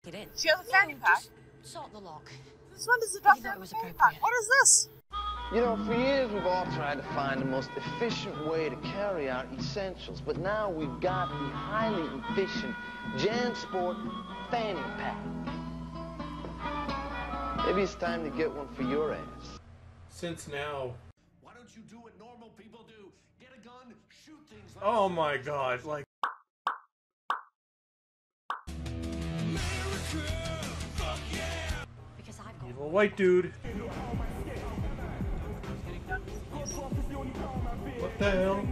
Get in. She has a fanny pack. Sort the lock. This one is a doctor thought it was fanny appropriate. pack. What is this? You know, for years we've all tried to find the most efficient way to carry out essentials, but now we've got the highly efficient JanSport fanny pack. Maybe it's time to get one for your ass. Since now... Why don't you do what normal people do? Get a gun, shoot things like... Oh my god, like... Because I've got... Evil white dude. What the hell?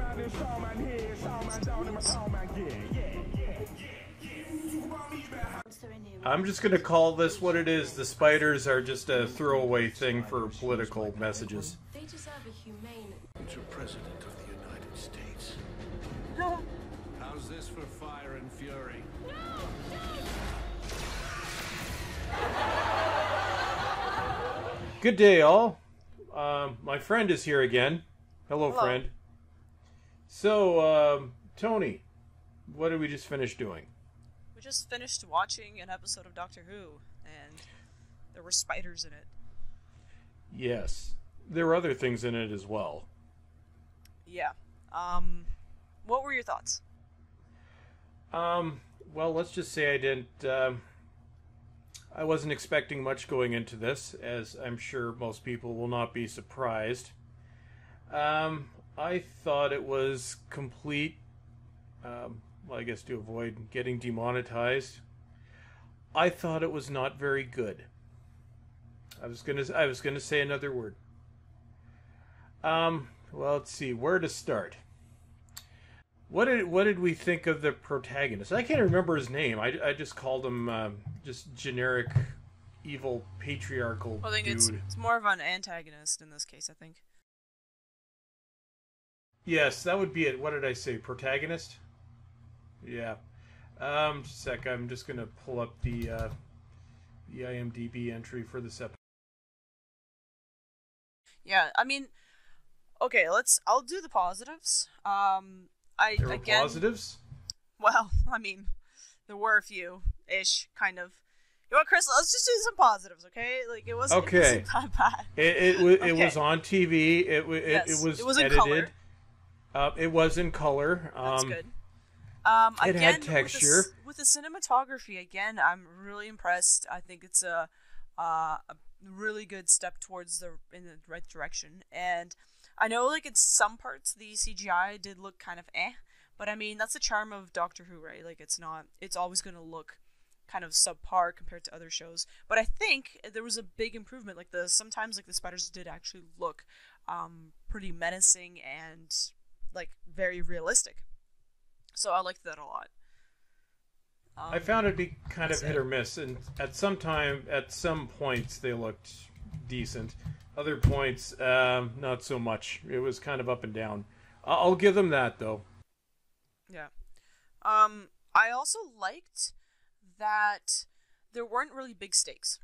I'm just gonna call this what it is. The spiders are just a throwaway thing for political messages. They deserve a humane... To President of the United States. How's this for fire and fury? Good day, all. My friend is here again. Hello, Hello. friend. So, Tony, what did we just finish doing? We just finished watching an episode of Doctor Who, and there were spiders in it. Yes. There were other things in it as well. Yeah. What were your thoughts? Well, let's just say I didn't, I wasn't expecting much going into this, as I'm sure most people will not be surprised. I thought it was complete, well, I guess to avoid getting demonetized, I thought it was not very good. I was gonna say another word. Well, let's see, where to start. What did we think of the protagonist? I can't remember his name. I just called him just generic evil patriarchal I think dude. it's more of an antagonist in this case, I think. Yes, that would be it. What did I say? Protagonist? Yeah. Just a sec. I'm just gonna pull up the IMDb entry for this episode. Yeah, I mean, okay, I'll do the positives. There were positives? Well, I mean, there were a few-ish, kind of. You know what, Chris? Let's just do some positives, okay? Like, it wasn't that bad. It was on TV. It was in edited. color. It was in color. That's good. It again, had texture. With the cinematography, again, I'm really impressed. I think it's a really good step towards in the right direction. And I know, like, in some parts, the CGI did look kind of but I mean, that's the charm of Doctor Who, right? Like, it's always going to look kind of subpar compared to other shows. But I think there was a big improvement. Like, sometimes, like, the spiders did actually look pretty menacing and, like, very realistic. So I liked that a lot. I found it to be kind of hit or miss, and at some points they looked decent. Other points, not so much. It was kind of up and down. I'll give them that, though. Yeah. I also liked that there weren't really big stakes.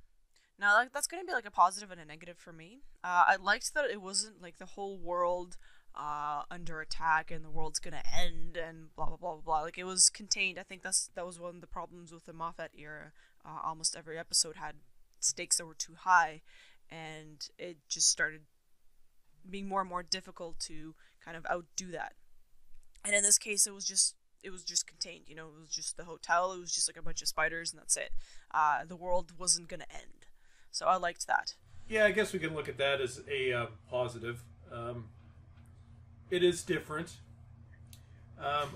Now, that's going to be like a positive and a negative for me. I liked that it wasn't like the whole world under attack and the world's going to end and blah, blah, blah, blah, blah. Like, it was contained. I think that was one of the problems with the Moffat era. Almost every episode had stakes that were too high, and it just started being more and more difficult to kind of outdo that. And in this case, it was just contained. You know, it was just the hotel. It was just like a bunch of spiders, and that's it. The world wasn't gonna end, so I liked that. Yeah, I guess we can look at that as a positive. It is different.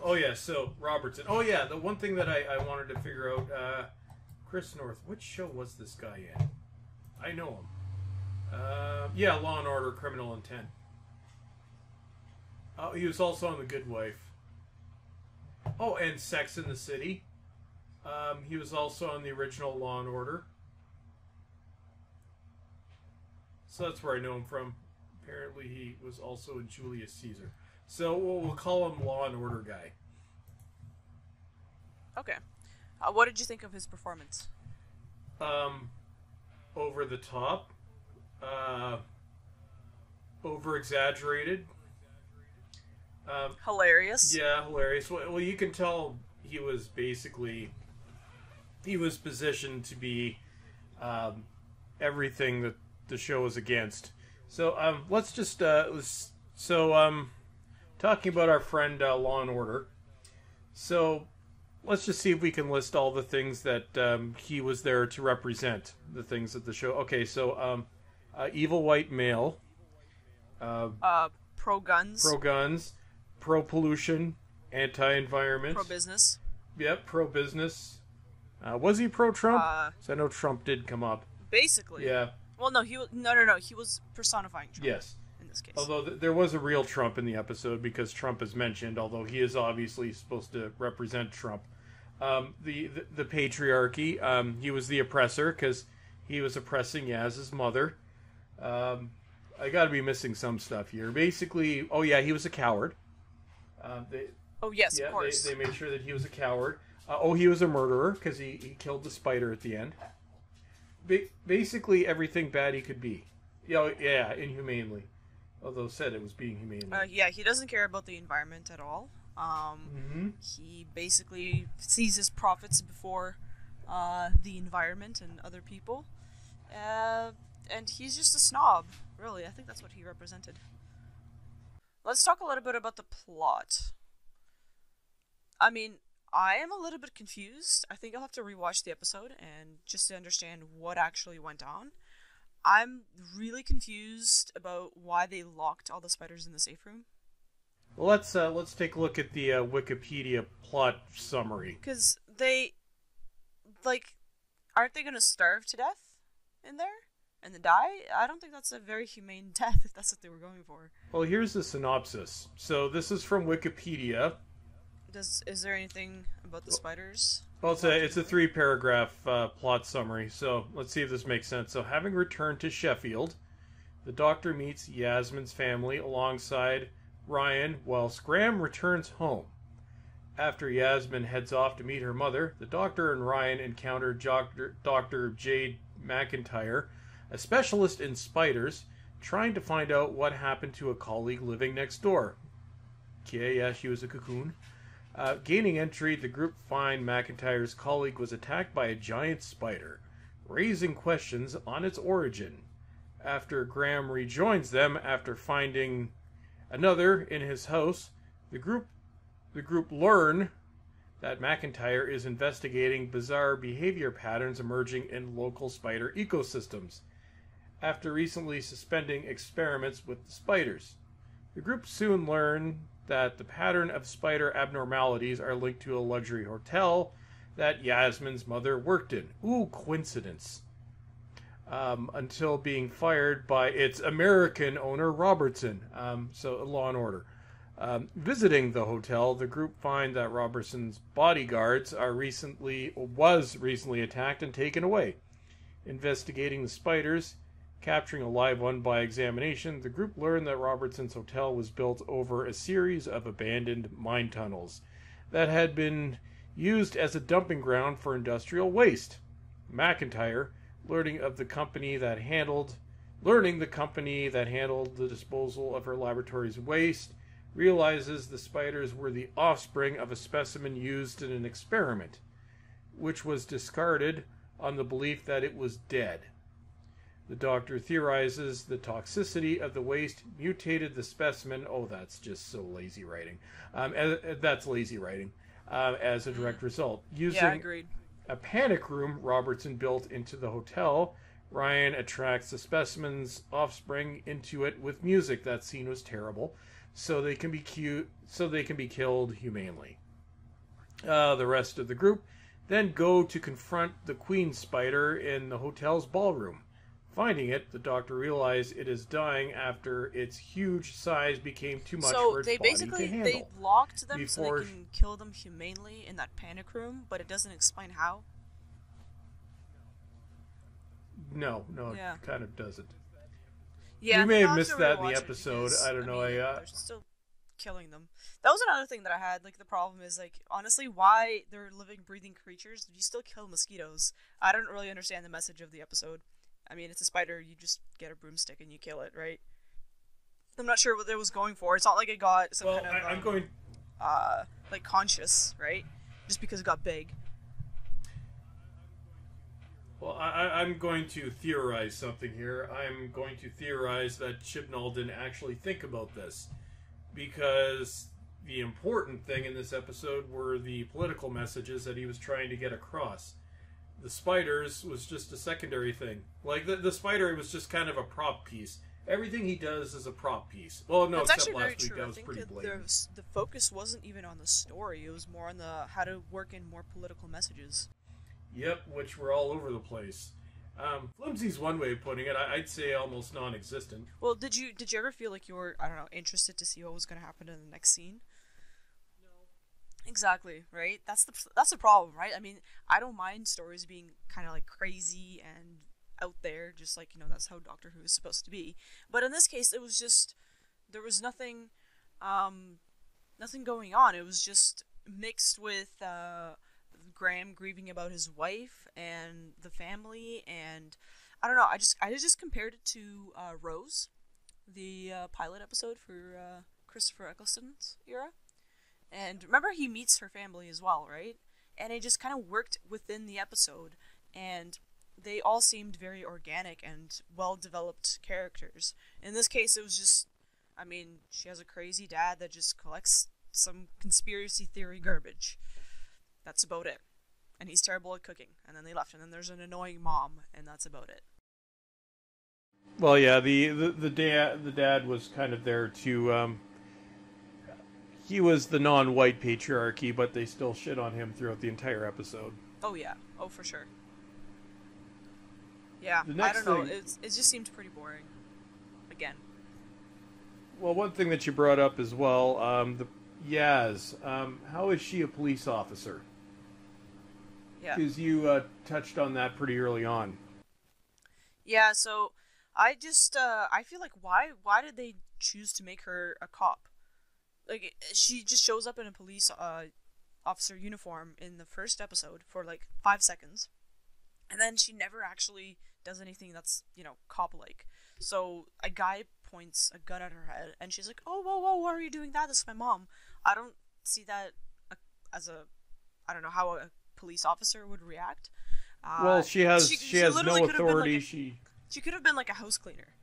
Oh yeah, so Robertson. Oh yeah, the one thing that I wanted to figure out, Chris North. Which show was this guy in? I know him. Yeah, Law and Order: Criminal Intent. Oh, he was also on The Good Wife. Oh, and Sex in the City. He was also on the original Law and Order. So that's where I know him from. Apparently he was also in Julius Caesar. So we'll call him Law and Order guy. Okay. What did you think of his performance? Over the top. Over-exaggerated. Hilarious. Yeah, hilarious. Well, you can tell he was basically he was positioned to be everything that the show is against. So let's just talking about our friend Law and Order. So let's just see if we can list all the things that he was there to represent. The things that the show. Okay, so evil white male. Pro guns. Pro guns. Pro pollution. Anti-environment. Pro business. Yep, pro business. Was he pro Trump? So I know Trump did come up. Basically. Yeah. Well, no, he was He was personifying Trump. Yes. In this case. Although there was a real Trump in the episode because Trump is mentioned, although he is obviously supposed to represent Trump. The patriarchy. He was the oppressor because he was oppressing Yaz's mother. I got to be missing some stuff here. Basically, oh yeah, he was a coward. Oh yes, of course. They made sure that he was a coward. He was a murderer because he killed the spider at the end. Basically, everything bad he could be. Yeah, inhumanely. Although said it was being humane. Yeah, he doesn't care about the environment at all. He basically sees his profits before the environment and other people. And he's just a snob, really. I think that's what he represented. Let's talk a little bit about the plot. I mean, I am a little bit confused. I think I'll have to rewatch the episode and just to understand what actually went on. I'm really confused about why they locked all the spiders in the safe room. Well, let's take a look at the Wikipedia plot summary. Because they, aren't they going to starve to death in there and then die? I don't think that's a very humane death if that's what they were going for. Well, here's the synopsis. So this is from Wikipedia. Is there anything about the spiders? Well, it's a 3-paragraph plot summary, so let's see if this makes sense. So, having returned to Sheffield, the Doctor meets Yasmin's family alongside Ryan whilst Graham returns home. After Yasmin heads off to meet her mother, the Doctor and Ryan encounter Dr. Jade McIntyre, a specialist in spiders, trying to find out what happened to a colleague living next door. Okay, yeah, she was a cocoon. Gaining entry, the group find McIntyre's colleague was attacked by a giant spider, raising questions on its origin. After Graham rejoins them after finding another in his house, the group learn that McIntyre is investigating bizarre behavior patterns emerging in local spider ecosystems, after recently suspending experiments with the spiders. The group soon learn that the pattern of spider abnormalities are linked to a luxury hotel that Yasmin's mother worked in. Ooh, coincidence. Until being fired by its American owner, Robertson. So, Law and Order. Visiting the hotel, the group find that Robertson's bodyguards was recently attacked and taken away. Investigating the spiders, capturing a live one by examination, the group learned that Robertson's hotel was built over a series of abandoned mine tunnels that had been used as a dumping ground for industrial waste. McIntyre, learning the company that handled the disposal of her laboratory's waste, realizes the spiders were the offspring of a specimen used in an experiment, which was discarded on the belief that it was dead. The Doctor theorizes the toxicity of the waste mutated the specimen. Oh, that's just so lazy writing. That's lazy writing. As a direct result. Using a panic room Robertson built into the hotel, Ryan attracts the specimen's offspring into it with music. That scene was terrible. So they can be killed humanely. The rest of the group then go to confront the queen spider in the hotel's ballroom. Finding it, the Doctor realized it is dying after its huge size became too much for its body to handle. They locked them so they can kill them humanely in that panic room, but it doesn't explain how. No, it kind of doesn't. Yeah, you may have missed that in the episode. I don't know. They're still killing them. That was another thing that I had. The problem is, honestly, why they're living, breathing creatures, you still kill mosquitoes. I don't really understand the message of the episode. I mean, it's a spider, you just get a broomstick and you kill it, right? I'm not sure what it was going for. It's not like it got some kind of, conscious, right? Just because it got big. Well, I'm going to theorize something here. I'm going to theorize that Chibnall didn't actually think about this. Because the important thing in this episode were the political messages that he was trying to get across. The spiders was just a secondary thing. Like, the spider was just kind of a prop piece. Everything he does is a prop piece. Well, no, That's except actually last week, very that true. was I pretty think blatant. the focus wasn't even on the story. It was more on the how to work in more political messages. Yep, which were all over the place. Flimsy's one way of putting it. I'd say almost non-existent. Well, did you ever feel like you were, I don't know, interested to see what was going to happen in the next scene? No. Exactly, right? That's the problem, right? I mean, I don't mind stories being kind of like crazy and out there, just like, you know, that's how Doctor Who is supposed to be. But in this case, it was just, there was nothing going on. It was just mixed with Graham grieving about his wife and the family, and I don't know. I just compared it to Rose, the pilot episode for Christopher Eccleston's era, and remember he meets her family as well, right? And it just kind of worked within the episode, and they all seemed very organic and well-developed characters. In this case, it was just, I mean, she has a crazy dad that just collects some conspiracy theory garbage. That's about it. And he's terrible at cooking. And then they left. And then there's an annoying mom, and that's about it. Well, yeah, the dad was kind of there to. He was the non-white patriarchy, but they still shit on him throughout the entire episode. Oh yeah, oh for sure. Yeah, I don't know. It just seemed pretty boring. Again. Well, one thing that you brought up as well, the Yaz. How is she a police officer? Yeah. Because you touched on that pretty early on. Yeah, so I just I feel like why did they choose to make her a cop? Like, she just shows up in a police officer uniform in the first episode for like 5 seconds, and then she never actually does anything that's, you know, cop-like. So a guy points a gun at her head, and she's like, "Oh, whoa, why are you doing that? This is my mom." I don't see that as a, I don't know how a police officer would react. Well, she has no authority. She could have been like a house cleaner.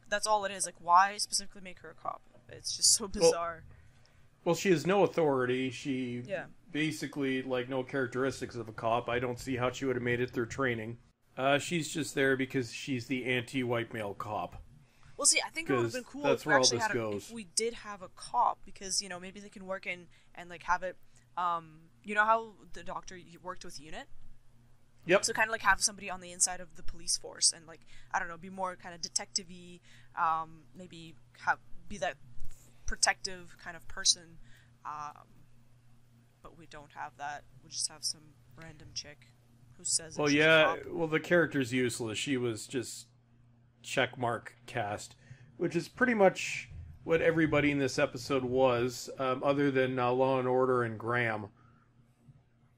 That's all it is. Like, why specifically make her a cop? It's just so bizarre. Well, she has no authority. She basically, like, no characteristics of a cop. I don't see how she would have made it through training. She's just there because she's the anti-white male cop. Well, see, I think it would have been cool if we actually if we did have a cop, because, you know, maybe they can work in and like have it. You know how the Doctor worked with UNIT? Yep. So kind of like have somebody on the inside of the police force and, like, I don't know, be more kind of detective-y, maybe be that protective kind of person, but we don't have that. We just have some random chick who says well, yeah, well, the character's useless. She was just checkmark cast, which is pretty much what everybody in this episode was, other than Law and Order and Graham.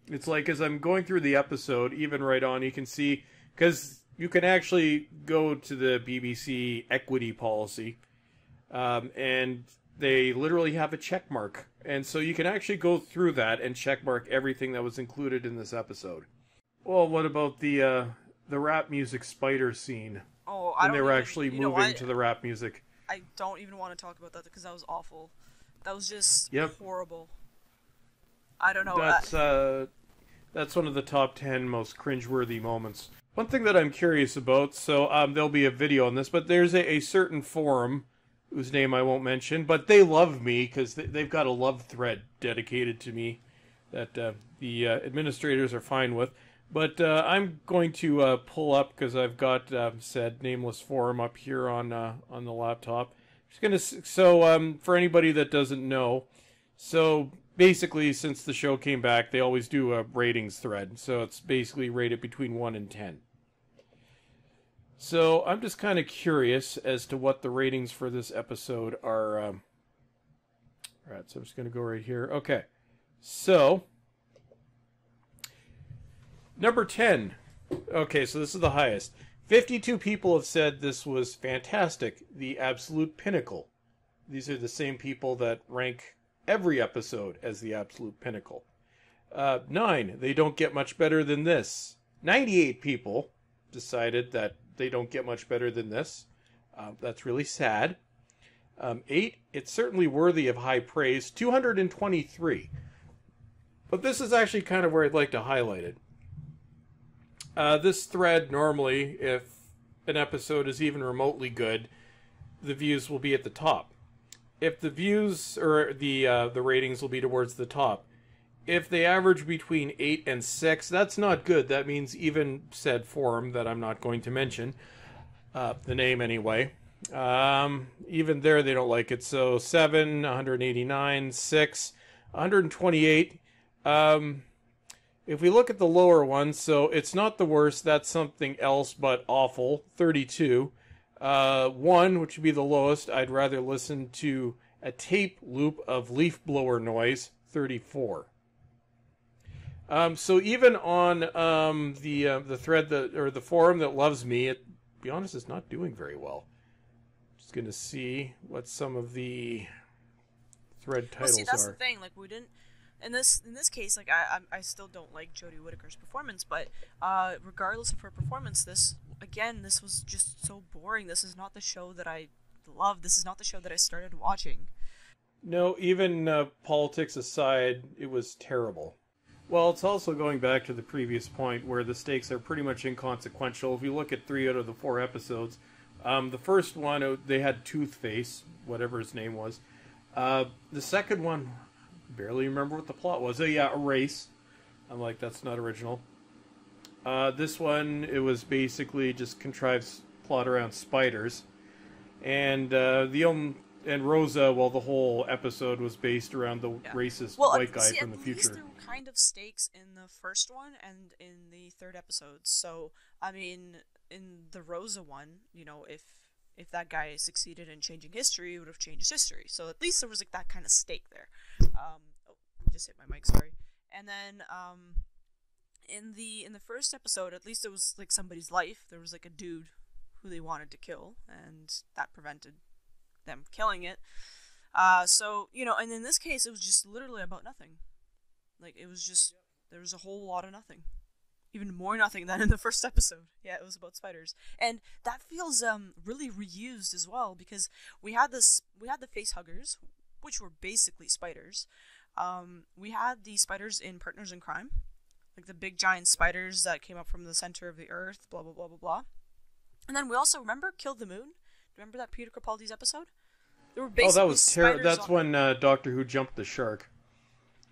It's like, as I'm going through the episode, even right on, you can see, because you can actually go to the BBC equity policy, and they literally have a check mark. And so you can actually go through that and check mark everything that was included in this episode. Well, what about the rap music spider scene? Oh, when they were actually moving to the rap music. I don't even want to talk about that because that was awful. That was just horrible. I don't know. That's one of the top 10 most cringeworthy moments. One thing that I'm curious about, so there'll be a video on this, but there's a certain forum whose name I won't mention, but they love me because they've got a love thread dedicated to me that the administrators are fine with. But I'm going to pull up, because I've got said nameless forum up here on the laptop. So for anybody that doesn't know, so basically, since the show came back, they always do a ratings thread. So it's basically rated between 1 and 10. So I'm just kind of curious as to what the ratings for this episode are. Alright, so I'm just going to go right here. Okay. So, number 10. Okay, so this is the highest. 52 people have said this was fantastic. The absolute pinnacle. These are the same people that rank every episode as the absolute pinnacle. 9, they don't get much better than this. 98 people decided that they don't get much better than this. That's really sad. 8, it's certainly worthy of high praise. 223. But this is actually kind of where I'd like to highlight it. This thread, normally, if an episode is even remotely good, the views will be at the top. If the views, or the ratings will be towards the top. If they average between 8 and 6, that's not good. That means even said forum that I'm not going to mention, the name anyway, even there they don't like it. So 7, 189, 6, 128. If we look at the lower ones, so it's not the worst, that's something else but awful, 32. 1, which would be the lowest, I'd rather listen to a tape loop of leaf blower noise, 34. So even on the thread or the forum that loves me, to be honest, it's not doing very well. Just going to see what some of the thread titles that's are. The thing. Like, we didn't. In this case, like, I still don't like Jodie Whittaker's performance, but regardless of her performance, this was just so boring. This is not the show that I love. This is not the show that I started watching. No, even politics aside, it was terrible. Well, it's also going back to the previous point where the stakes are pretty much inconsequential. If you look at 3 out of the 4 episodes, the first one, they had Toothface, whatever his name was. The second one, barely remember what the plot was. Oh yeah, a race. I'm like, that's not original. This one, it was basically just contrived plot around spiders. And and Rosa, well, the whole episode was based around the racist white guy from the future. At least there were kind of stakes in the first one and in the third episode. So, I mean, in the Rosa one, you know, if that guy succeeded in changing history, it would have changed history. So at least there was like that kind of stake there. Just hit my mic, sorry. And then in the first episode, at least it was like somebody's life. There was like a dude who they wanted to kill, and that prevented them killing it. So, you know, and in this case, it was just literally about nothing. Like, it was just, there was a whole lot of nothing. Even more nothing than in the first episode. Yeah, it was about spiders. And that feels really reused as well, because we had the face huggers, which were basically spiders. We had the spiders in Partners in Crime, like the big giant spiders that came up from the center of the earth, blah, blah, blah, blah, blah. And then we also, remember Kill the Moon? Remember that Peter Capaldi's episode? There were basically that was terrible. That's when Doctor Who jumped the shark.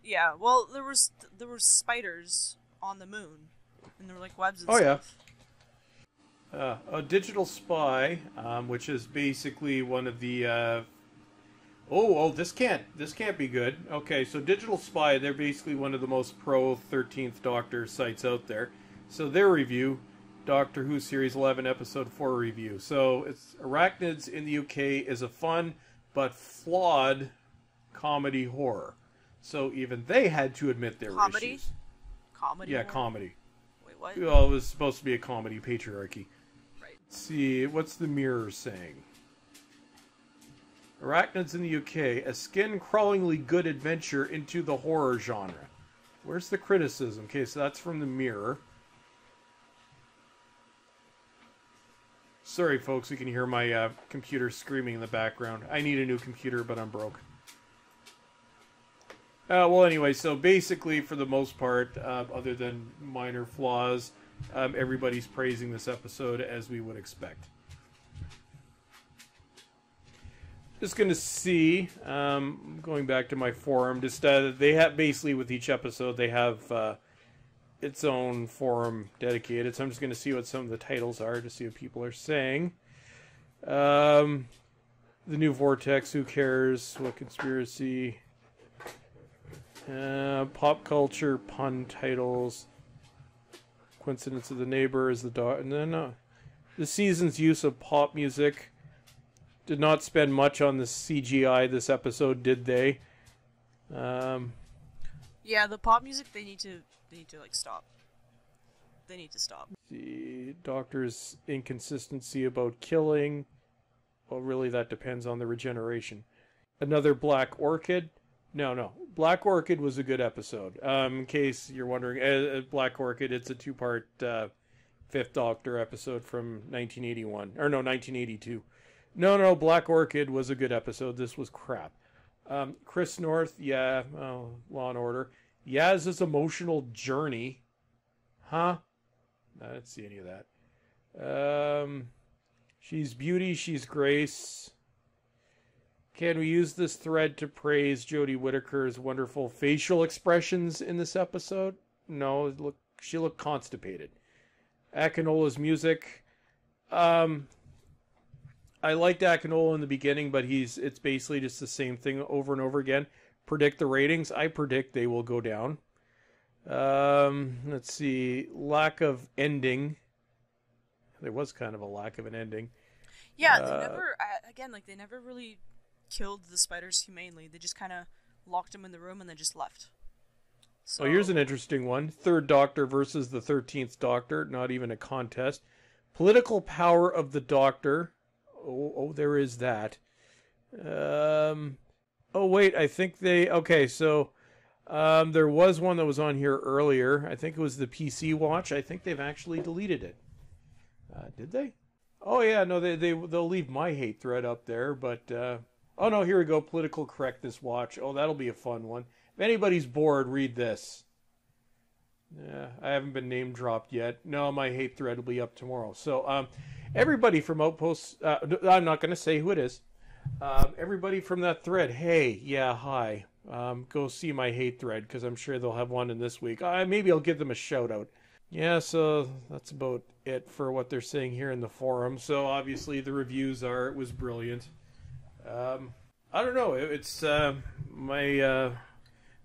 Yeah, well, there were spiders on the moon, and there were like webs and stuff. Yeah. A Digital Spy, which is basically one of the. This can't be good. Okay, so Digital Spy, they're basically one of the most pro 13th Doctor sites out there. So their review. Doctor Who Series 11, Episode 4 review. So, it's Arachnids in the UK is a fun but flawed comedy horror. So, even they had to admit there were issues. Comedy? Yeah, horror? comedy. Wait, what? Well, it was supposed to be a comedy patriarchy. Right. Let's see, what's the Mirror saying? Arachnids in the UK, a skin-crawlingly good adventure into the horror genre. Where's the criticism? Okay, so that's from the Mirror. Sorry, folks, you can hear my computer screaming in the background. I need a new computer, but I'm broke. Well, anyway, so basically, for the most part, other than minor flaws, everybody's praising this episode as we would expect. Just going to see, going back to my forum, just they have basically with each episode, they have its own forum dedicated, so I'm just going to see what some of the titles are to see what people are saying. The New Vortex, who cares? What conspiracy? Pop culture pun titles. Coincidence of the Neighbor is the dog. And then the season's use of pop music. Did not spend much on the CGI this episode, did they? Yeah, the pop music they need to like stop. They need to stop. The Doctor's inconsistency about killing. Well, really, that depends on the regeneration. Another Black Orchid. No. Black Orchid was a good episode. In case you're wondering, Black Orchid, it's a 2-part Fifth Doctor episode from 1981. Or no, 1982. No, Black Orchid was a good episode. This was crap. Chris North, yeah, Law and Order. Yaz's emotional journey. Huh? I didn't see any of that. She's Beauty, she's Grace. Can we use this thread to praise Jodie Whittaker's wonderful facial expressions in this episode? No, she looked constipated. Akinola's music. I liked Akinola in the beginning, but it's basically just the same thing over and over again. Predict the ratings. I predict they will go down. Let's see. Lack of ending. There was kind of a lack of an ending. Yeah, they never really killed the spiders humanely. They just kind of locked them in the room and then just left. So here's an interesting one. Third Doctor versus the 13th Doctor. Not even a contest. Political power of the Doctor. Oh, there is that. Oh, wait, I think okay, so there was one that was on here earlier. I think it was the PC Watch. I think they've actually deleted it. Did they? Oh, yeah, no, they'll leave my hate thread up there, but, oh, no, here we go, Political Correctness Watch. Oh, that'll be a fun one. If anybody's bored, read this. Yeah, I haven't been name dropped yet. No, my hate thread will be up tomorrow. So, everybody from Outposts, I'm not going to say who it is. Everybody from that thread, hey, yeah, hi. Go see my hate thread, because I'm sure they'll have one in this week. Maybe I'll give them a shout out. Yeah, so that's about it for what they're saying here in the forum. So obviously the reviews it was brilliant. I don't know. It's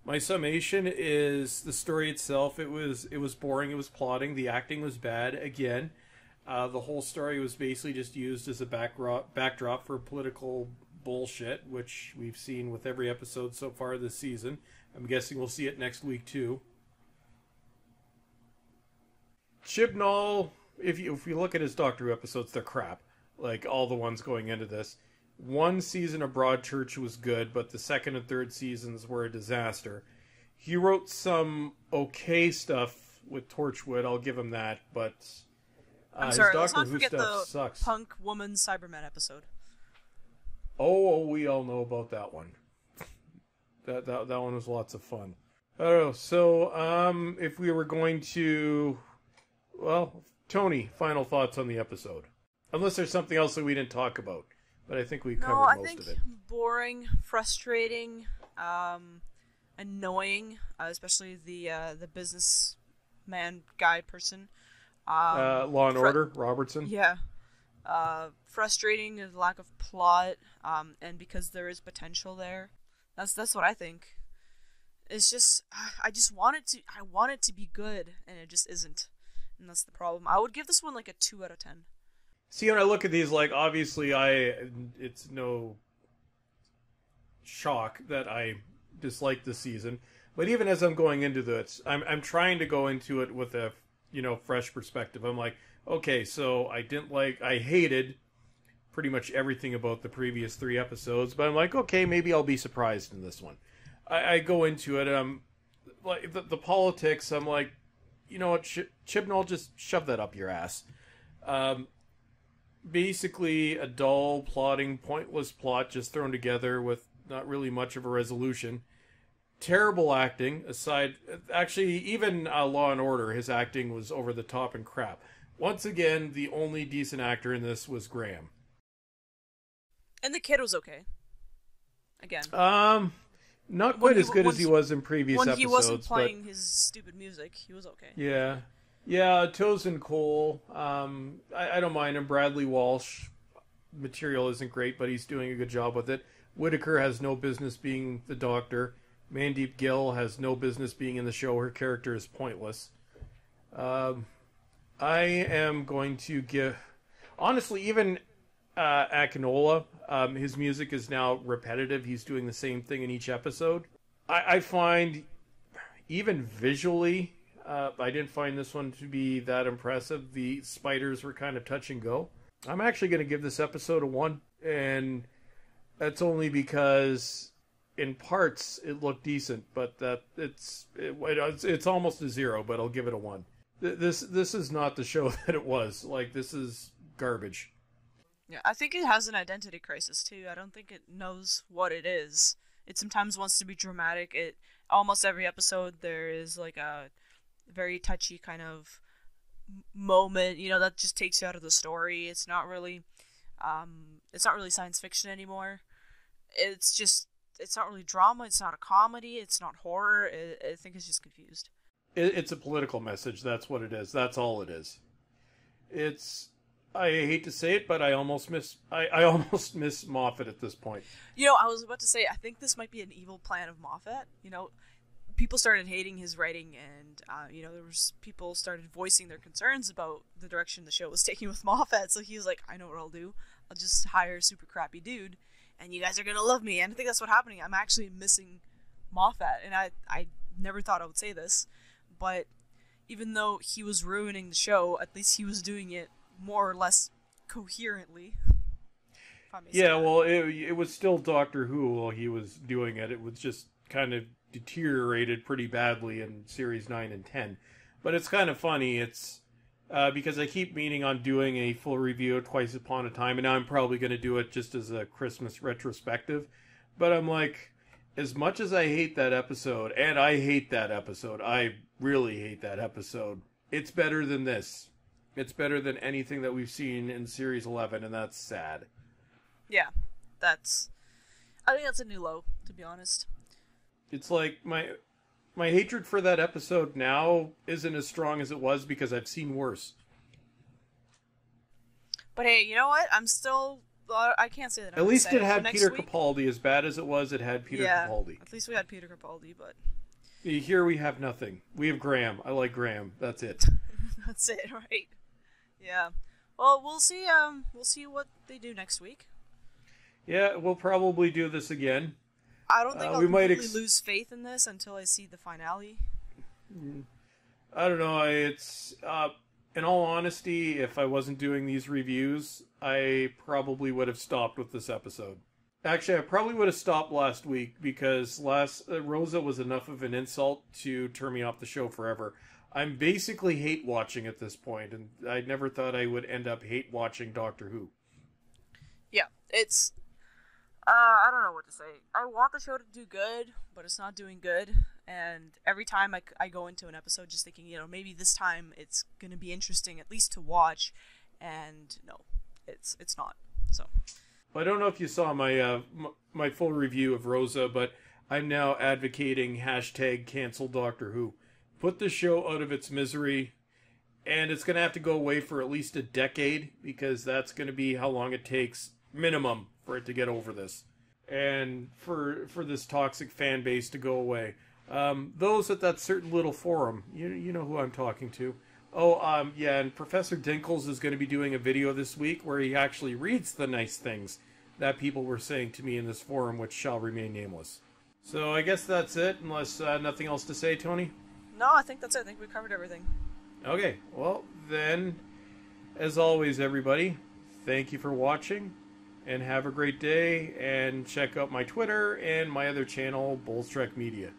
my summation is the story itself. It was boring. It was plotting. The acting was bad again. The whole story was basically just used as a backdrop for political bullshit, which we've seen with every episode so far this season. I'm guessing we'll see it next week too. Chibnall, if you look at his Doctor Who episodes, they're crap. Like all the ones going into this. One season of Broadchurch was good, but the second and third seasons were a disaster. He wrote some okay stuff with Torchwood, I'll give him that, but I'm sorry, let's Doctor not Who forget stuff the sucks. Punk Woman Cyberman episode. Oh, we all know about that one. That one was lots of fun. I don't know. So, if we were going to, well, Toni, final thoughts on the episode, unless there's something else that we didn't talk about, but I think we covered most of it. Boring, frustrating, annoying, especially the businessman guy person. Law and Order, Robertson. Yeah. Frustrating, the lack of plot, and because there is potential there. That's what I think. It's just, I want it to be good, and it just isn't. And that's the problem. I would give this one like a 2 out of 10. See, when I look at these, like, obviously it's no shock that I dislike this season. But even as I'm going into this, I'm trying to go into it with a, fresh perspective. I'm like, okay, so I hated pretty much everything about the previous 3 episodes, but I'm like, okay, maybe I'll be surprised in this one. I go into it, like, the politics, I'm like, you know what, Chibnall, just shove that up your ass. Basically, a dull, plotting, pointless plot just thrown together with not really much of a resolution. Terrible acting, actually, even Law and Order, his acting was over the top and crap. Once again, the only decent actor in this was Graham. And the kid was okay. Again. Not quite as good as he was in previous episodes. When he wasn't playing his stupid music, he was okay. Yeah. Yeah, Tosin Cole, I don't mind him. Bradley Walsh, material isn't great, but he's doing a good job with it. Whittaker has no business being the Doctor. Mandeep Gill has no business being in the show. Her character is pointless. I am going to give... Honestly, even Akinola, his music is now repetitive. He's doing the same thing in each episode. I find, even visually, I didn't find this one to be that impressive. The spiders were kind of touch and go. I'm actually going to give this episode a 1, and that's only because in parts it looked decent, but it's almost a 0, but I'll give it a 1. This is not the show that it was. Like, this is garbage. Yeah, I think it has an identity crisis too. I don't think it knows what it is. It sometimes wants to be dramatic. It almost every episode there is like a very touchy kind of moment, that just takes you out of the story. It's not really science fiction anymore. It's not really drama. It's not a comedy. It's not horror. I think it's just confused. It's a political message. That's what it is. That's all it is. I hate to say it, but I almost miss Moffat at this point. I was about to say, I think this might be an evil plan of Moffat. People started hating his writing, and there was people started voicing their concerns about the direction the show was taking with Moffat. So he was like, I know what I'll do. I'll just hire a super crappy dude, and you guys are gonna love me. And I think that's what's happening. I'm actually missing Moffat, and I never thought I would say this, but even though he was ruining the show, at least he was doing it more or less coherently. Yeah, well, it was still Doctor Who while he was doing it. It was just kind of deteriorated pretty badly in Series 9 and 10. But it's kind of funny. It's because I keep meaning on doing a full review of Twice Upon a Time, and now I'm probably going to do it just as a Christmas retrospective. But I'm like, as much as I hate that episode, and I hate that episode, I really hate that episode, it's better than this. It's better than anything that we've seen in Series 11, and that's sad. Yeah, I think that's a new low, to be honest. It's like, my hatred for that episode now isn't as strong as it was because I've seen worse. But hey, you know what? I can't say that. At least it had Peter Capaldi. As bad as it was, it had Peter Capaldi. At least we had Peter Capaldi, but... Here we have nothing. We have Graham. I like Graham. That's it. That's it, right? Yeah. Well, we'll see what they do next week. Yeah, we'll probably do this again. I don't think I'll completely lose faith in this until I see the finale. I don't know. It's in all honesty, if I wasn't doing these reviews, I probably would have stopped with this episode. Actually, I probably would have stopped last week because Rosa was enough of an insult to turn me off the show forever. I'm basically hate watching at this point, and I never thought I would end up hate watching Doctor Who. Yeah, it's... I don't know what to say. I want the show to do good, but it's not doing good. And every time I go into an episode just thinking, maybe this time it's going to be interesting, at least to watch. And no, it's not. So. I don't know if you saw my my full review of Rosa, but I'm now advocating #cancel Doctor Who. Put the show out of its misery, and it's going to have to go away for at least a decade, because that's going to be how long it takes, minimum, for it to get over this. And for this toxic fan base to go away. Those at that certain little forum, you know who I'm talking to. Oh, yeah, and Professor Dinkles is going to be doing a video this week where he actually reads the nice things that people were saying to me in this forum, which shall remain nameless. So I guess that's it, unless nothing else to say, Tony? No, I think that's it. I think we covered everything. Okay, well, then, as always, everybody, thank you for watching, and have a great day, and check out my Twitter and my other channel, Bullstrike Media.